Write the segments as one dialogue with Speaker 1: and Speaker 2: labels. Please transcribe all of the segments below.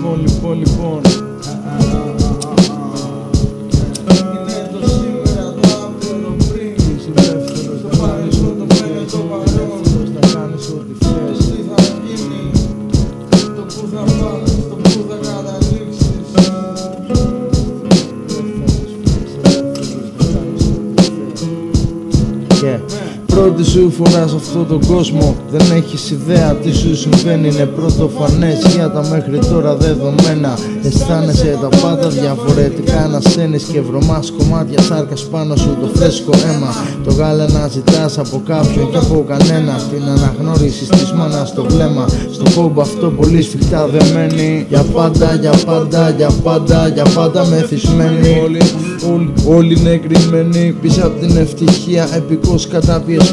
Speaker 1: Λοιπόν είναι το σήμερα, το αύριο, το πριν. Είσαι ελεύθερος, το παρελθόν, το μέλλον, το παρόν. Θα κάνεις ό,τι θες. Το τι θα γίνει, το που θα πας, το που θα καταλήξεις. Πρώτη σου φορά σε αυτόν τον κόσμο, δεν έχεις ιδέα τι σου συμβαίνει. Είναι πρωτοφανές για τα μέχρι τώρα δεδομένα. Αισθάνεσαι τα πάντα διαφορετικά, ανασθένεις και βρωμάς κομμάτια σάρκας πάνω σου το φρέσκο αίμα. Το γάλα να ζητάς από κάποιον και από κανένα. Την αναγνώριση της μάνας στο βλέμμα. Στο κόμπο αυτό πολύ σφιχτά δεμένη. Για πάντα, για πάντα, για πάντα, για πάντα μεθυσμένοι. Όλοι είναι κρυμμένοι πίσω από την ευτυχία, επικώς καταπιεσμένοι.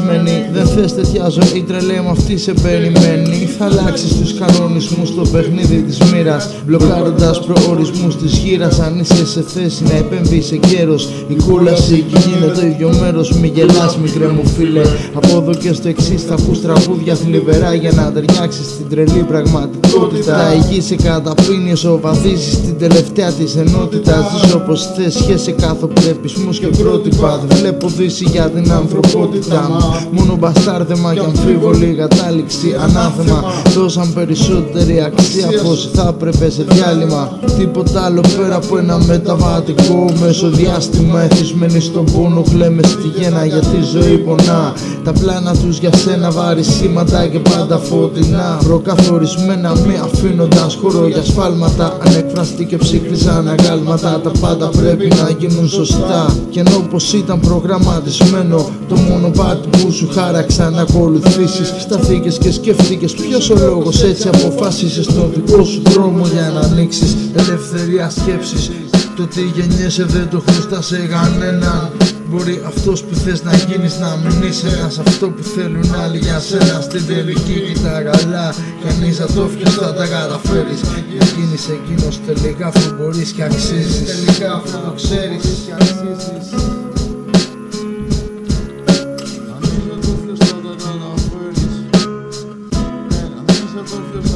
Speaker 1: Δεν θες τέτοια ζωή τρελέ, με αυτή σε περιμένει. Θα αλλάξεις τους κανονισμούς στο παιχνίδι της μοίρας, μπλοκάροντας προορισμούς της γύρας. Αν είσαι σε θέση να επέμβεις σε καιρός, η κούλαση εκεί γίνεται το ίδιο μέρος. Μη γελάς μικρέ μου φίλε, από εδώ και στο εξής θα ακούς τραγούδια θλιβερά για να ταιριάξεις στην τρελή πραγματικότητα. Τα ηγεί σε καταπίνει όσο βαδίζεις την τελευταία της ενότητα. Ζεις όπως θες, σχέσε καθοπρεπισμούς και πρότυπα. Δεν βλέπω δύση για την ανθρωπότητα. Μόνο μπαστάρδεμα και αμφίβολη κατάληξη. Ανάθεμα, δώσαν περισσότερη αξία πως θα έπρεπε σε διάλειμμα. Τίποτα άλλο πέρα από ένα μεταβατικό μεσοδιάστημα. Εθισμένοι στον πόνο, κλαίμε στη γέννα για τη ζωή πονά. Τα πλάνα τους για σένα βαρισίματα και πάντα φωτεινά. Προκαθορισμένα μη αφήνοντας χώρο για σφάλματα. Ανεκφραστή και ψύχρησα αναγάλματα. Τα πάντα πρέπει να γίνουν σωστά. Και ενώ πως ήταν προγραμματισμένο, το μονοπάτι που σου χάραξα να ακολουθήσεις, σταθήκες και σκέφτηκες ποιος ο λόγος. Έτσι αποφάσισες τον δικό σου δρόμο για να ανοίξεις. Ελευθερία σκέψης, το τι γεννιέσαι δεν το χρωστά σε κανέναν. Μπορεί αυτός που θες να γίνεις να μην είσαι ένας. Αυτό που θέλουν άλλοι για σένα στην τελική κοίτα καλά. Κανείς θα το φτιάξει, θα τα καταφέρεις. Να γίνεις εκείνος τελικά αφού μπορείς και αξίζεις. Τελικά αφού το ξέρεις και αξίζεις. Αν είσαι το φλος θα τα καταφέρεις. Αν είσαι το φλος